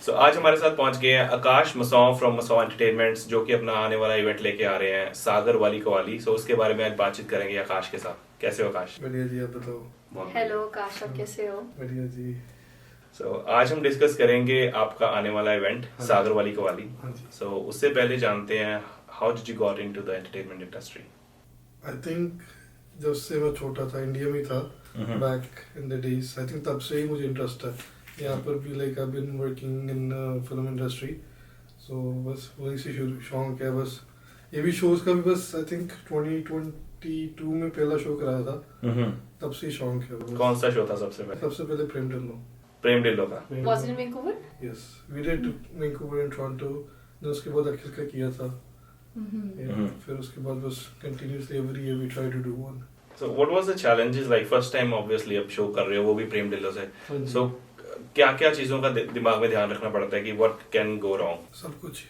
सो आज हमारे साथ पहुंच गए हैं आकाश मसौं फ्रॉम मसौं एंटरटेनमेंट्स, जो कि अपना आने वाला इवेंट लेके आ रहे हैं सागर वाली कवाली। सो उसके बारे में आज बातचीत करेंगे आकाश के साथ। कैसे हो आकाश? बढ़िया जी, आप बताओ। बहुत हेलो आकाश, आप कैसे हो? बढ़िया जी। सो आज हम डिस्कस करेंगे आपका आने वाला इवेंट हाँ। सागर वाली कवाली। हाँ जी। सो उससे पहले जानते हैं, how did you got into the entertainment industry? I think जब से मैं छोटा था, इंडिया में था, Mhm. Back in the days, I think तब से ही मुझे इंटरेस्ट है। यहाँ पर भी like I been working in film industry, so बस वहीं से शुरू शौक है। बस ये भी शोज का भी बस आई थिंक 2022 में पहला शो कराया था, तब से ही शौक है बस। कौन सा शो था सबसे पहले? सबसे पहले प्रेम ढिल्लो। प्रेम ढिल्लो का। Was it in Vancouver? Yes, we did Vancouver and Toronto. Then उसके बाद अखिल का किया था। Mhm. फिर उसके बाद बस continuously every year we try to do one. So what was the challenges like first time obviously अब शो कर रहे हो, वो भी प्रेम ढिल्लो से। हाँ जी। सो क्या क्या चीजों का दिमाग में ध्यान रखना पड़ता है कि व्हाट कैन गो रॉन्ग? सब कुछ।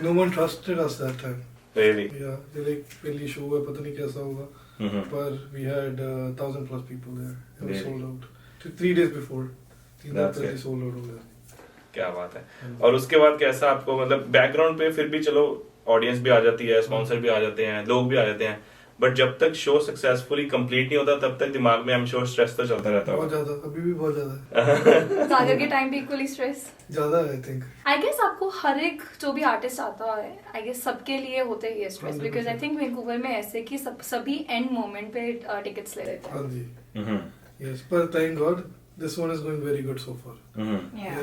No one trusted us that time. Really? Yeah, they like पहली शो है, पता नहीं कैसा होगा, पर we had 1,000+ people there. It was Really? sold out. 3 days before. 3 That's days पहले it. sold out हो गया। क्या बात है। और उसके बाद कैसा आपको, मतलब बैकग्राउंड पे फिर भी चलो ऑडियंस भी आ जाती है, स्पॉन्सर भी आ जाते हैं, लोग भी आ जाते हैं, बट जब तक शो सक्सेसफुली कंप्लीट नहीं होता तब तक दिमाग में हम शो स्ट्रेस तो चलता रहता बहुत है। ज्यादा, अभी भी बहुत ज्यादा है। सागर के टाइम पे इक्वली स्ट्रेस ज्यादा है आई थिंक। आई गेस आपको हर एक जो भी आर्टिस्ट आता है, आई गेस सबके लिए होते ही है stress, 100%। Because I think Vancouver में ऐसे कि सभी एंड मोमेंट पे टिकट्स ले लेते हाँ हैं। जी। यस, पर thank God this one is going very good so far. Yeah.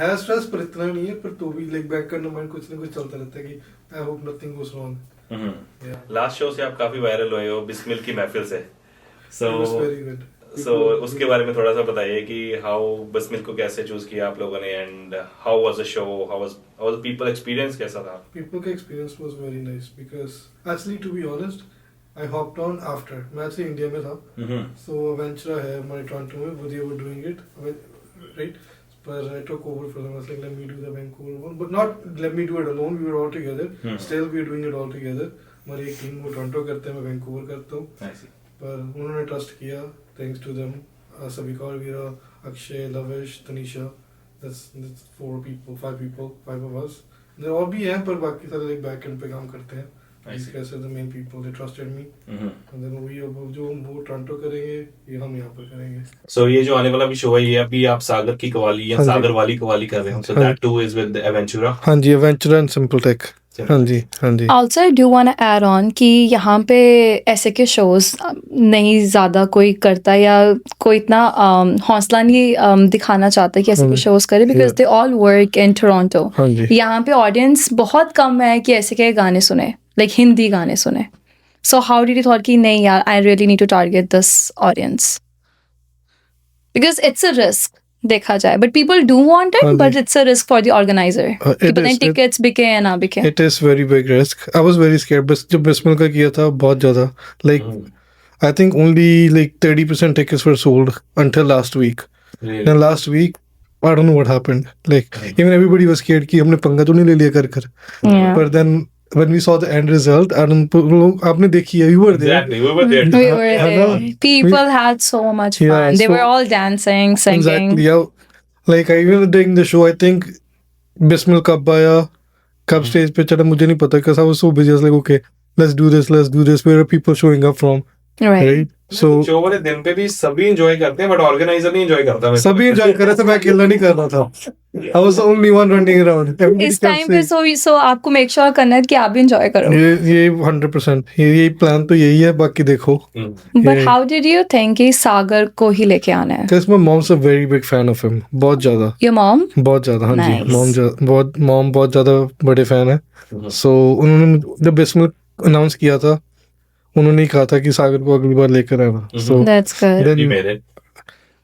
है स्ट्रेस पर इतना नहीं है, पर तो भी लाइक बैक करने माइंड कुछ ना कुछ चलता रहता है कि I hope nothing goes wrong. Last show से आप काफी वायरल हुए हो बिस्मिल की महफिल से। So very good. सो उसके बारे में थोड़ा सा बताइए कि हाउ बिस्मिल को कैसे चूज किया आप लोगों ने, and how was the show, how was people experience कैसा था? People का experience was very nice because actually to be honest, I hopped on after. मैं actually इंडिया में था, so Ventura है हमारे टोरंटो में, वो they were doing it, right? But I took over for them. I was like, let me do the Vancouver one, but not let me do it alone. We were all together. Still we are doing it all together. हमारी एक team वो Toronto करते हैं, मैं Vancouver करता हूँ, पर उन्होंने ट्रस्ट किया, thanks to them. Sabika, Veera, Akshay, Lavish, Tanisha, that's 4 people, 5 people, 5 of us. There और भी हैं, पर बाकी सारे like back end पे काम करते हैं। These guys are the main people. They trusted me. And then we अब जो वो टोरंटो करेंगे, ये हम यहाँ पर करेंगे। सो ये जो आने वाला भी शो है, ये अभी आप सागर की कवाली या हाँ जी। सागर वाली कवाली कर रहे हो, सो हाँ that too is with Aventura. हाँ जी, एवेंचुरा एंड सिंपल टेक। हाँ जी, हाँ जी। Also I do want to add on कि यहाँ पे ऐसे के शोज नहीं ज़्यादा कोई करता, या कोई इतना हौसला नहीं दिखाना चाहता कि ऐसे के शोज करे, because they all work in Toronto. हाँ जी। यहाँ पे ऑडियंस बहुत कम है कि ऐसे के गाने सुने, लाइक हिंदी गाने सुने। So how did you thought कि नहीं यार, I really need to target this audience, because it's a risk देखा जाए, बट पीपल डू वांट हाँ इट, जी। But it's a risk for the organizer कि it पता नहीं is, टिकट्स बिके या ना बिके। It is very big risk. I was very scared. बस जब बिस्मिल का किया था बहुत ज़्यादा, like I think only like 30% tickets were sold until last week. Then last week, I don't know what happened. Like even everybody was scared कि हमने पंगा तो नहीं ले लिया कर। Yeah. But then when we saw the end result, I don't know, आपने देखी है, you were there. Exactly, we were there. We were I there. know. People had so much Yeah, fun. They so- were all dancing, singing. Exactly. Yeah. Like I even during the show, I think Bismil कब आया, कब stage पे चढ़ा, मुझे नहीं पता, because I was so busy. I was like, okay, let's do this. Where are people showing up from? Right. Right? So show वाले दिन पे भी सभी एंजॉय करते हैं, बट ऑर्गेनाइजर नहीं एंजॉय करता। सभी एंजॉय कर रहे थे, मैं अकेला नहीं कर रहा था। I was the only one running around. Everybody इस kept टाइम पे saying, सो आपको मेक श्योर करना है कि आप भी एंजॉय करो. ये 100%, यही प्लान तो यही है, बाकी देखो। But how did you think कि सागर को ही लेके आना है? Because my mom's a very big fan of him. बहुत ज्यादा, Your mom? बहुत ज्यादा। हाँ जी, Nice. मॉम बहुत ज्यादा बड़े फैन है। So उन्होंने जब बिस्मिल अनाउंस किया था, उन्होंने ही कहा था कि सागर को अगली बार लेकर आना। So That's good. then You made it.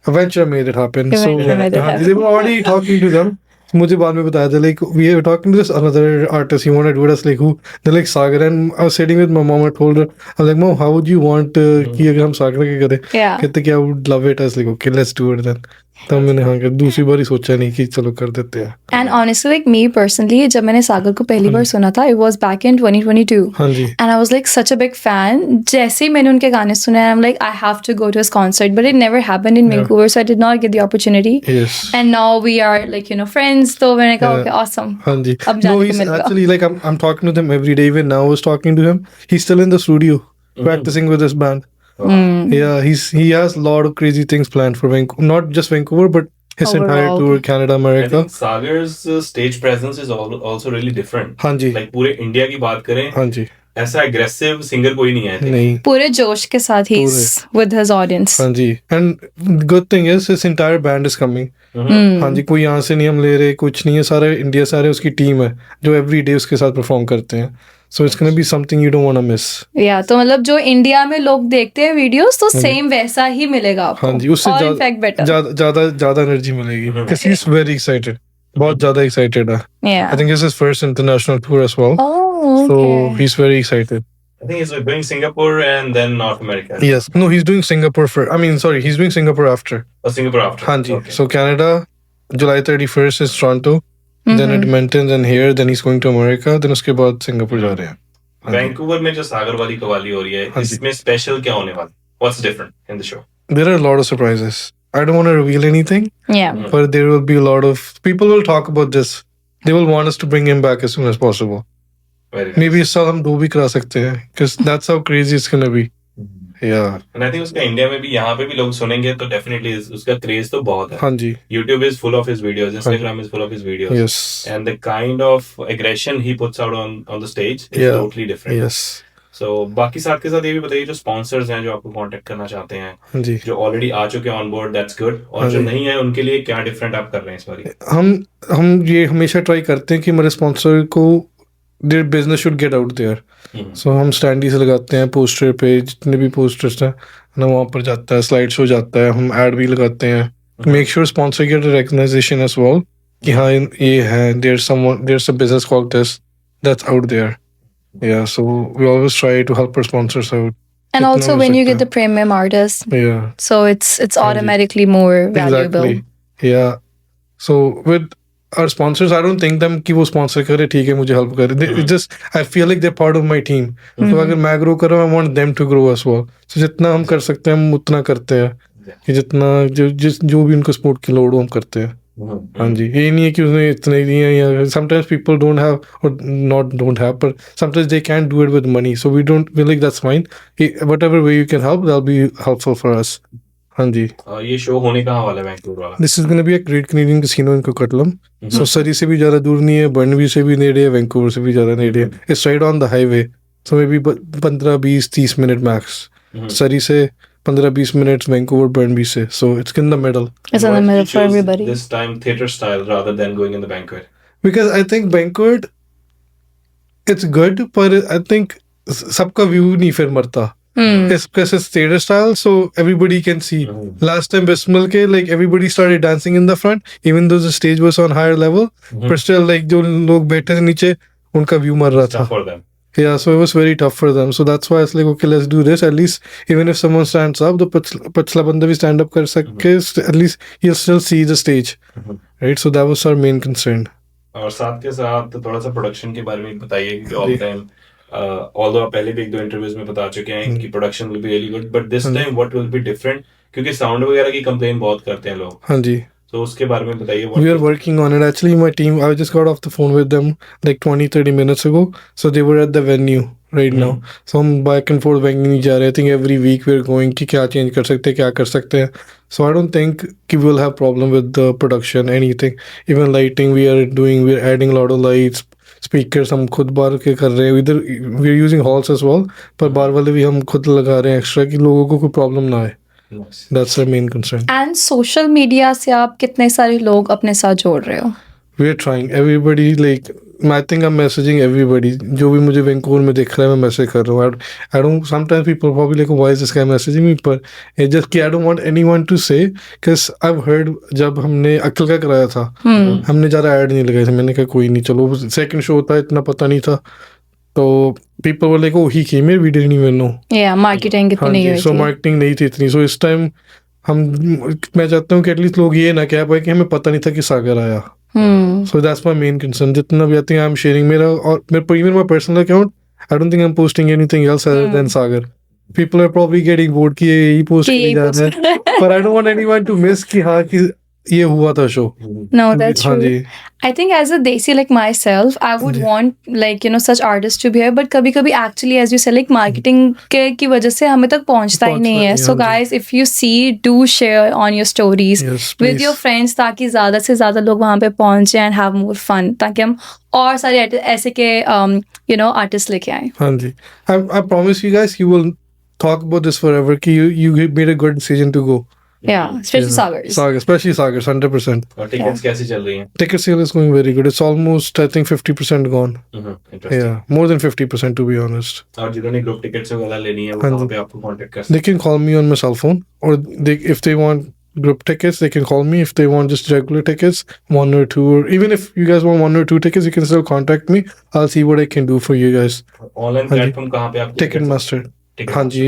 Eventually made it happen. So Eventually made it हाँ, happen. they were already talking to them. मुझे बाद में बताया था, like we were talking to this another artist. He wanted to do us like who? They're like Sagar, and I was sitting with my mom. I told her, I was like, Mom, how would you want कि अगर हम सागर के करें? Yeah. कहते कि I would love it. I was like, okay, let's do it then. तब मैंने हाँ कर, दूसरी बार ही सोचा नहीं कि चलो कर देते हैं। And honestly, like me personally, जब मैंने सागर को पहली बार सुना था, it was back in 2022. हाँ जी And I was like such a big fan. जैसे ही मैंने उनके गाने सुने, I'm like, I have to go to his concert. But it never happened in Vancouver, so I did not get the opportunity. yes And now we are like, you know, friends. तो मैंने कहा, Yeah. okay, awesome. हाँ जी अब no जाने को he's मिल गया। actually like I'm talking to them every day. Even now I was talking to him. He's still in the studio practicing with his band. Yeah, he has a lot of crazy things planned for Vancouver, not just Vancouver, but his entire Overall. tour, Canada, I America. think Sagar's stage presence is also really different. हाँ जी Like पूरे India की बात करें, हाँ जी ऐसा aggressive singer कोई नहीं है, I think. नहीं पूरे जोश के साथ he's with his audience. हाँ जी and good thing is his entire band is coming. हाँ जी कोई यहाँ से नहीं हम ले रहे, कुछ नहीं है, सारे इंडिया सारे उसकी टीम है जो एवरी डे उसके साथ परफॉर्म करते हैं. So it's gonna be something you don't want to miss. या तो मतलब जो इंडिया में लोग देखते हैं वीडियोस तो सेम वैसा ही मिलेगा आपको. हाँ जी उससे और इनफैक्ट बेटर. ज्यादा एनर्जी मिलेगी because he's very excited. बहुत ज्यादा excited है. Yeah. I think it's his first international tour as well. Oh, So okay. he's very excited. I think he's doing Singapore and then North America. Yes. No, he's doing Singapore he's doing Singapore after. Or Singapore after. हाँ जी. Okay. So Canada, July 31st is Toronto. Then Edmonton, then here, then he's going to America. Then उसके बाद Singapore जा रहे हैं. हाँ जी. Vancouver में जो सागर वाली कवाली हो रही है, हाँ जी. इसमें स्पेशल क्या होने वाला? What's different in the show? There are a lot of surprises. I don't want to reveal anything, Yeah. but there will be a lot of people will talk about this. They will want us to bring him back as soon as possible. Very nice. Maybe इस साल हम 2 भी करा सकते हैं because that's how crazy it's gonna be. Yeah. And I think उसका India में भी यहाँ पे भी लोग सुनेंगे तो definitely उसका क्रेज तो बहुत है. हाँ जी. YouTube is full of his videos. Instagram is full of his videos. Yes. And the kind of aggression he puts out on the stage is Yeah. totally different. Yes. So बाकी साथ के साथ ये भी बताइए जो sponsors हैं जो आपको कांटेक्ट करना चाहते हैं, हाँ जी. जो ऑलरेडी आ चुके हैं ऑन बोर्ड, that's good. और हाँ जो जी. नहीं है उनके लिए क्या डिफरेंट आप कर रहे हैं इस बारी? हम ये हमेशा ट्राई करते हैं कि हमारे स्पॉन्सर को their business should get out there. So हम स्टैंडी से लगाते हैं पोस्टर पे, जितने भी पोस्टर्स हैं ना वहाँ पर जाता है, स्लाइड शो जाता है, हम एड भी लगाते हैं. Make sure sponsor get recognition as well कि हाँ ये है, there a business called this that's out there. Yeah, so we always try to help our sponsors out. And also जितना हो when you सकता get the premium artist, है. Yeah. so it's automatically more valuable. Exactly. Yeah. So with our sponsors, I don't think them कि वो sponsor करे, ठीक है मुझे help करे. It's just I feel like they're part of my team. तो अगर मैं grow कर रहा हूँ, I want them to grow as well. So जितना हम कर सकते हैं हम उतना करते हैं. कि जितना जो भी उनको support की लोड़ हो हम करते हैं. हाँ जी. ये नहीं है कि उसने इतने ही दिए या sometimes people don't have or don't have, but sometimes they can't do it with money. So we're like that's fine. Whatever way you can help, that'll be helpful for us. हाँ जी. ये शो होने कहाँ वाला है Vancouver वाला? This is going to be a Great Canadian Casino in Coquitlam. So सरी से भी ज़्यादा दूर नहीं है, बर्नबी से भी नेड़े है, वैंकूवर से भी ज़्यादा नेड़े है. It's right on the highway. So maybe 15-20-30 minute max. सरी से 15-20 minutes, Vancouver, Burnby से. So it's in the middle. It's in the Why did middle you for choose everybody. This time theater style rather than going in the banquet. Because I think banquet, it's good, but I think सबका view नहीं फिर मरता. It's because it's theater style, so everybody can see. Last time Bismal के like everybody started dancing in the front, even though the stage was on higher level, but still like जो लोग बैठे थे नीचे उनका view मर रहा था. Tough for them. Yeah, so it was very tough for them. So that's why it's like, okay, let's do this. At least, even if someone stands up, the पछला बंदा भी stand up कर सके, at least he'll still see the stage. Right? So that was our main concern. और साथ के साथ थोड़ा सा प्रोडक्शन के बारे में बताइए कि ऑल टाइम ऑल्दो आप पहले भी एक दो इंटरव्यूज में बता चुके हैं कि production will be really good, but this time what will be different, क्योंकि साउंड वगैरह की कंप्लेन बहुत करते हैं लोग. हाँ जी. तो उसके बारे में बताइए. We are working on it. Actually, my team, I just got off the phone with them like 20-30 minutes ago. So they were at the venue right now. So हम back and forth banking नहीं जा रहे. I think every week we're going कि क्या change कर सकते हैं, क्या कर सकते हैं. So I don't think कि we'll have problem with the production, anything. Even lighting we're adding a lot of lights. Speakers हम खुद बार के कर रहे हैं. इधर we're using halls as well. पर बार वाले भी हम खुद लगा रहे हैं extra कि लोगों को कोई problem ना आए. That's our main concern. And social media से आप कितने सारे लोग अपने साथ जोड़ रहे हो? We're trying. Everybody like I think I'm messaging everybody. जो भी मुझे वैंकूवर में दिख रहा है मैं मैसेज कर रहा हूँ. I don't. Sometimes people probably like why is this guy messaging me? But it's just कि I don't want anyone to say because I've heard जब हमने अक्ल का कराया था हमने ज़्यादा ऐड नहीं लगाए थे. मैंने कहा कोई नहीं, चलो सेकंड शो होता है, इतना पता नहीं था. तो people were like oh he came here, we didn't even know. Yeah, marketing कितनी नहीं हुई So थी. marketing नहीं थी इतनी. So इस time मैं चाहता हूँ कि एटलीस्ट लोग ये ना कह पाए कि हमें पता नहीं था कि सागर आया. So that's my main concern. जितना भी I think I'm sharing मेरा और मेरे even my personal account, I don't think I'm posting anything else other than Sagar. People are probably getting bored कि ये यही post कि करी यही जा post रहा है. But I don't want anyone to miss कि हाँ कि ये हुआ था show. No, that's हाँ true. Ji. I think as a desi like myself, I would want like such artists to be here. But कभी-कभी actually as you said like marketing की वजह से हमें तक पहुंचता ही नहीं है. So guys, if you see, do share on your stories Yes, with please. your friends ताकि ज़्यादा से ज़्यादा लोग वहाँ पे पहुंचे and have more fun ताकि हम और सारे ऐसे के artists लेके आए. हाँ जी. I promise you guys you will talk about this forever कि you made a good decision to go. Yeah, especially Sagars. Sagar, especially Sagar's 100%. और टिकट्स कैसी चल रही हैं? Ticket sale is going very good. It's almost I think 50% gone. Interesting. Yeah, more than 50% to be honest. और जिन्होंने group tickets वगैरह लेनी है वो हाँ कहाँ जी. पे आपको कांटेक्ट कर सकते They can call me on my cell phone, or if they want group tickets, they can call me. If they want just regular tickets, one or two, or even if you guys want one or two tickets, you can still contact me. I'll see what I can do for you guys. हैं? Online हाँ जी. Platform कहाँ पे आप Ticketmaster. हाँ जी,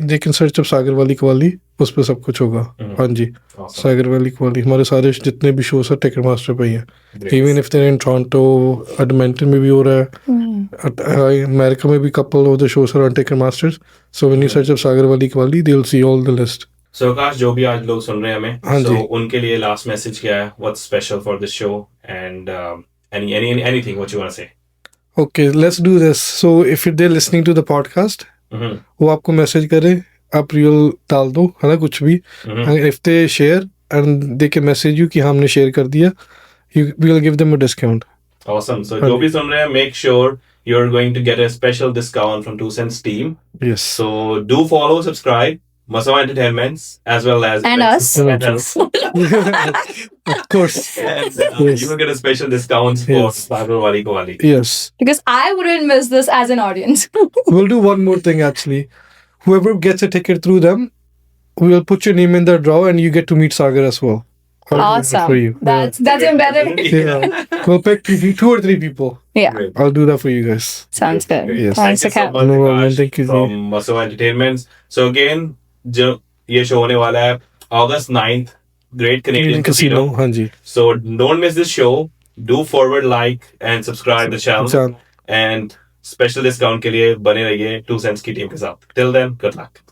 they can search up सागर वाली कवाली, उस पर सब कुछ होगा. हाँ जी, सागर वाली कवाली हमारे सारे जितने भी शोज है टिकटमास्टर पे ही हैं. Even if they're in Toronto, Edmonton में भी हो रहा है, अमेरिका में भी couple of the shows are on Ticketmasters. So when you search up सागर वाली qawwali, they'll see all the list. सो आकाश, जो भी आज लोग सुन रहे हैं हाँ हमें, जी. so उनके लिए लास्ट मैसेज क्या है? What's special for this show and anything what you want to say? Okay, let's do this. So if they're listening to the podcast, वो आपको मैसेज करे, आप रियल डाल दो, है ना, कुछ भी. And if they share and they can message you कि हमने शेयर कर दिया, we will give them a discount. Awesome. So जो भी सुन रहे हैं, make sure you're going to get a special discount from 2 Cents team. Yes. So do follow, subscribe Masawa Entertainments as well as And us. And us. Of course. And, Yes. you will get a special discounts for Yes. Sagar Wali Kawali. Yes. Because I wouldn't miss this as an audience. We'll do one more thing actually. Whoever gets a ticket through them, we will put your name in the draw and you get to meet Sagar as well. I'll do that Awesome. for you. That's even better. Yeah. We'll pick 2 or 3 people. Yeah, Great. I'll do that for you guys. sounds good. Yes. Thanks, Thank you so Akash. much, No problem. Akash, Thank you, from Masawa Entertainments. So again, जो ये show होने वाला है August 9th, Great Canadian Casino. हाँ जी. So don't miss this show. Do forward like and subscribe the channel. Channel. And special discount के लिए बने रहिए 2 Cents की टीम के साथ. Till then, good luck.